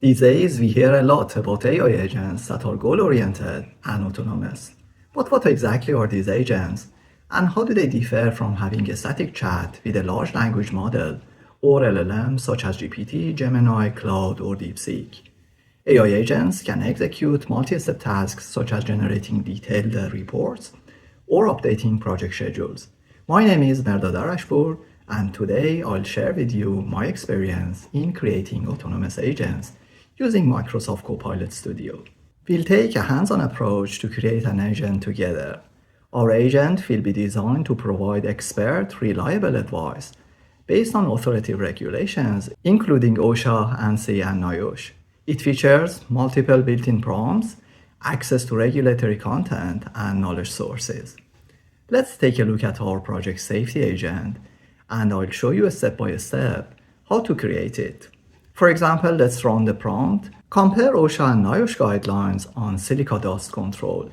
These days, we hear a lot about AI agents that are goal-oriented and autonomous. But what exactly are these agents, and how do they differ from having a static chat with a large language model or LLM such as GPT, Gemini, Claude, or DeepSeek? AI agents can execute multi-step tasks such as generating detailed reports or updating project schedules. My name is Merdad Arashpur, and today I'll share with you my experience in creating autonomous agents using Microsoft Copilot Studio. We'll take a hands-on approach to create an agent together. Our agent will be designed to provide expert, reliable advice based on authoritative regulations, including OSHA, ANSI, and NIOSH. It features multiple built-in prompts, access to regulatory content, and knowledge sources. Let's take a look at our project safety agent, and I'll show you step by step how to create it. For example, let's run the prompt, compare OSHA and NIOSH guidelines on silica dust control.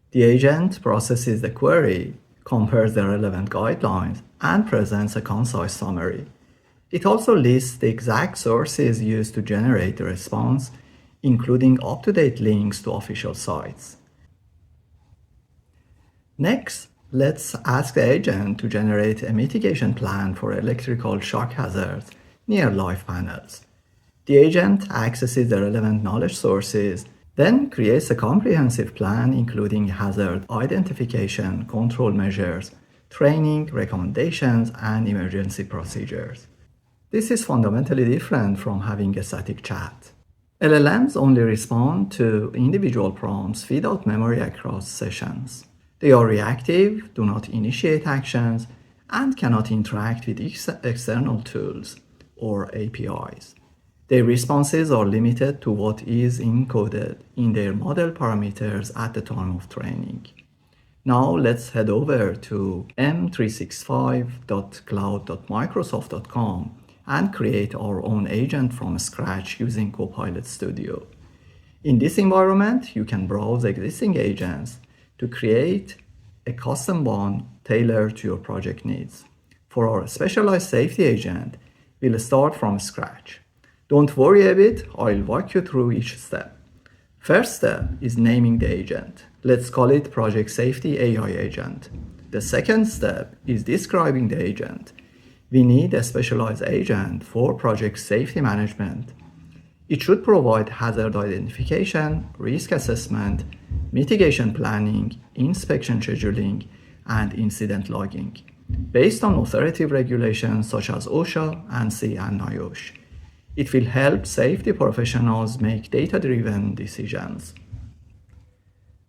The agent processes the query, compares the relevant guidelines, and presents a concise summary. It also lists the exact sources used to generate the response, including up-to-date links to official sites. Next, let's ask the agent to generate a mitigation plan for electrical shock hazards near live panels. The agent accesses the relevant knowledge sources, then creates a comprehensive plan including hazard identification, control measures, training, recommendations, and emergency procedures. This is fundamentally different from having a static chat. LLMs only respond to individual prompts without memory across sessions. They are reactive, do not initiate actions, and cannot interact with external tools or APIs. Their responses are limited to what is encoded in their model parameters at the time of training. Now let's head over to m365.cloud.microsoft.com and create our own agent from scratch using Copilot Studio. In this environment, you can browse existing agents to create a custom one tailored to your project needs. For our specialized safety agent, we'll start from scratch. Don't worry a bit, I'll walk you through each step. First step is naming the agent. Let's call it Project Safety AI Agent. The second step is describing the agent. We need a specialized agent for project safety management. It should provide hazard identification, risk assessment, mitigation planning, inspection scheduling, and incident logging, based on authoritative regulations such as OSHA, ANSI, and NIOSH. It will help safety professionals make data-driven decisions.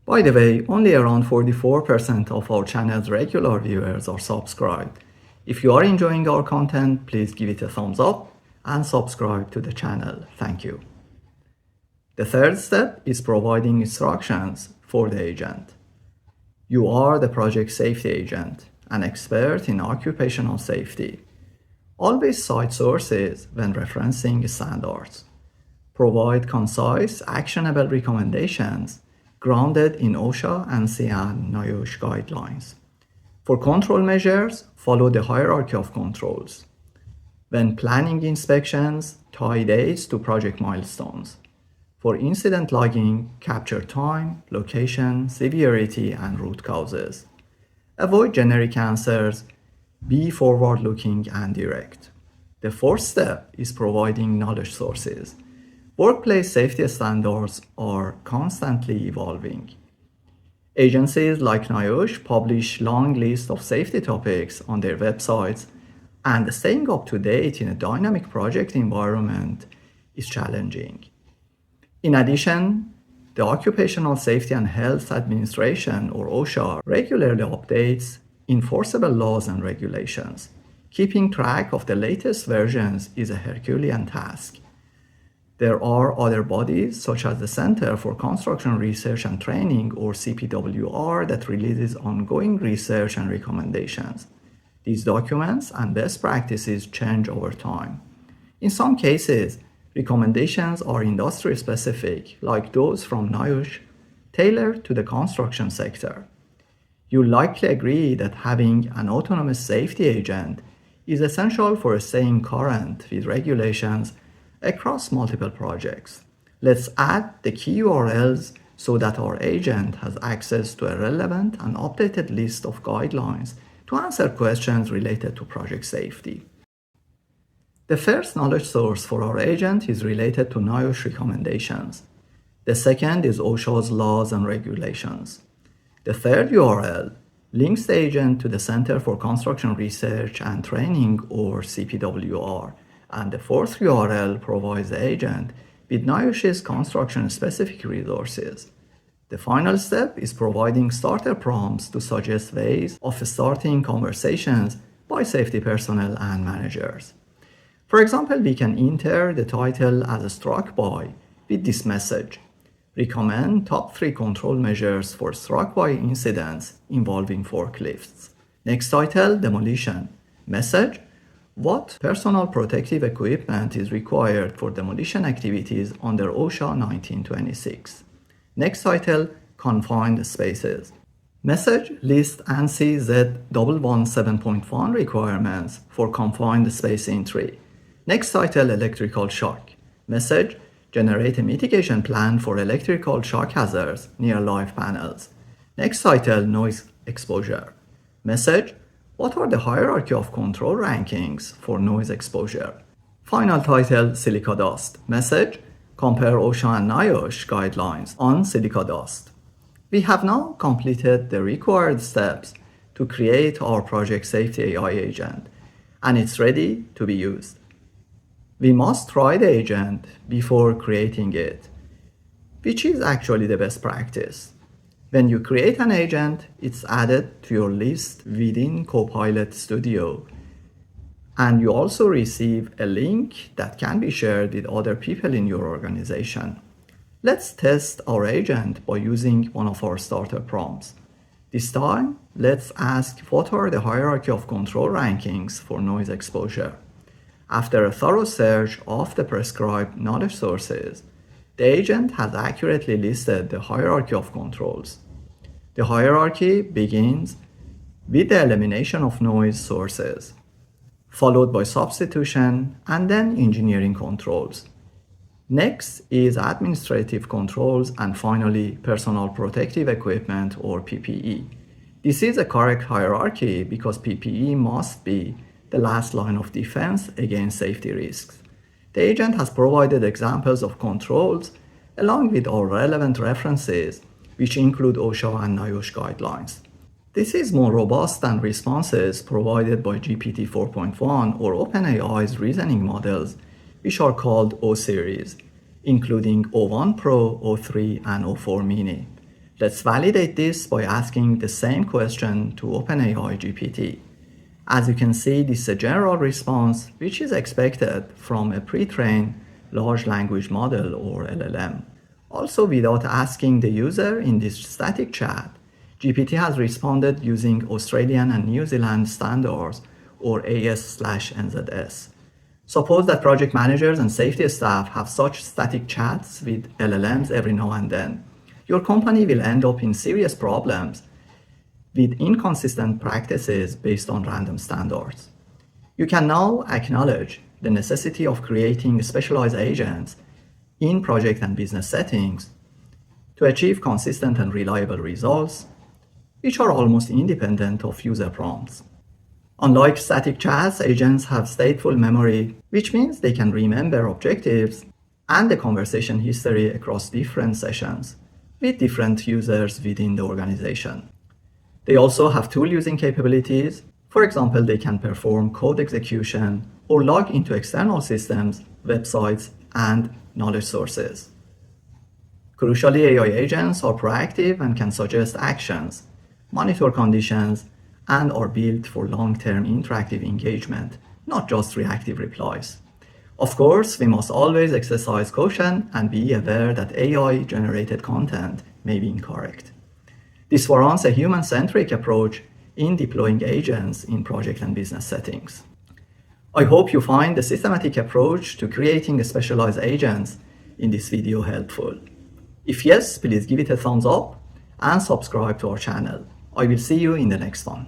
By the way, only around 44% of our channel's regular viewers are subscribed. If you are enjoying our content, please give it a thumbs up and subscribe to the channel. Thank you. The third step is providing instructions for the agent. You are the project safety agent, an expert in occupational safety. Always cite sources when referencing standards. Provide concise, actionable recommendations grounded in OSHA, ANSI, and NIOSH guidelines. For control measures, follow the hierarchy of controls. When planning inspections, tie dates to project milestones. For incident logging, capture time, location, severity, and root causes. Avoid generic answers. Be forward-looking and direct. The fourth step is providing knowledge sources. Workplace safety standards are constantly evolving. Agencies like NIOSH publish long lists of safety topics on their websites, and staying up to date in a dynamic project environment is challenging. In addition, the Occupational Safety and Health Administration, or OSHA, regularly updates enforceable laws and regulations. Keeping track of the latest versions is a Herculean task. There are other bodies, such as the Center for Construction Research and Training, or CPWR, that releases ongoing research and recommendations. These documents and best practices change over time. In some cases, recommendations are industry-specific, like those from NIOSH, tailored to the construction sector. You'll likely agree that having an autonomous safety agent is essential for staying current with regulations across multiple projects. Let's add the key URLs so that our agent has access to a relevant and updated list of guidelines to answer questions related to project safety. The first knowledge source for our agent is related to NIOSH recommendations. The second is OSHA's laws and regulations. The third URL links the agent to the Center for Construction Research and Training, or CPWR, and the fourth URL provides the agent with NIOSH's construction-specific resources. The final step is providing starter prompts to suggest ways of starting conversations by safety personnel and managers. For example, we can enter the title as struck by with this message: recommend top 3 control measures for struck by incidents involving forklifts. Next title, demolition. Message: what personal protective equipment is required for demolition activities under OSHA 1926. Next title, confined spaces. Message: list ANSI Z117.1 requirements for confined space entry. Next title, electrical shock. Message: generate a mitigation plan for electrical shock hazards near live panels. Next title, noise exposure. Message: what are the hierarchy of control rankings for noise exposure? Final title, silica dust. Message: compare OSHA and NIOSH guidelines on silica dust. We have now completed the required steps to create our Project Safety AI agent, and it's ready to be used. We must try the agent before creating it, which is actually the best practice. When you create an agent, it's added to your list within Copilot Studio, and you also receive a link that can be shared with other people in your organization. Let's test our agent by using one of our starter prompts. This time, let's ask what are the hierarchy of control rankings for noise exposure. After a thorough search of the prescribed knowledge sources, the agent has accurately listed the hierarchy of controls. The hierarchy begins with the elimination of noise sources, followed by substitution and then engineering controls. Next is administrative controls, and finally personal protective equipment, or PPE. This is a correct hierarchy because PPE must be the last line of defense against safety risks. The agent has provided examples of controls along with all relevant references, which include OSHA and NIOSH guidelines. This is more robust than responses provided by GPT 4.1 or OpenAI's reasoning models, which are called O-Series, including O1 Pro, O3, and O4 Mini. Let's validate this by asking the same question to OpenAI GPT. As you can see, this is a general response which is expected from a pre-trained large language model, or LLM. Also, without asking the user in this static chat, GPT has responded using Australian and New Zealand standards, or AS/NZS. Suppose that project managers and safety staff have such static chats with LLMs every now and then. Your company will end up in serious problems with inconsistent practices based on random standards. You can now acknowledge the necessity of creating specialized agents in project and business settings to achieve consistent and reliable results, which are almost independent of user prompts. Unlike static chats, agents have stateful memory, which means they can remember objectives and the conversation history across different sessions with different users within the organization. They also have tool-using capabilities. For example, they can perform code execution or log into external systems, websites, and knowledge sources. Crucially, AI agents are proactive and can suggest actions, monitor conditions, and are built for long-term interactive engagement, not just reactive replies. Of course, we must always exercise caution and be aware that AI-generated content may be incorrect. This warrants a human-centric approach in deploying agents in project and business settings. I hope you find the systematic approach to creating specialized agents in this video helpful. If yes, please give it a thumbs up and subscribe to our channel. I will see you in the next one.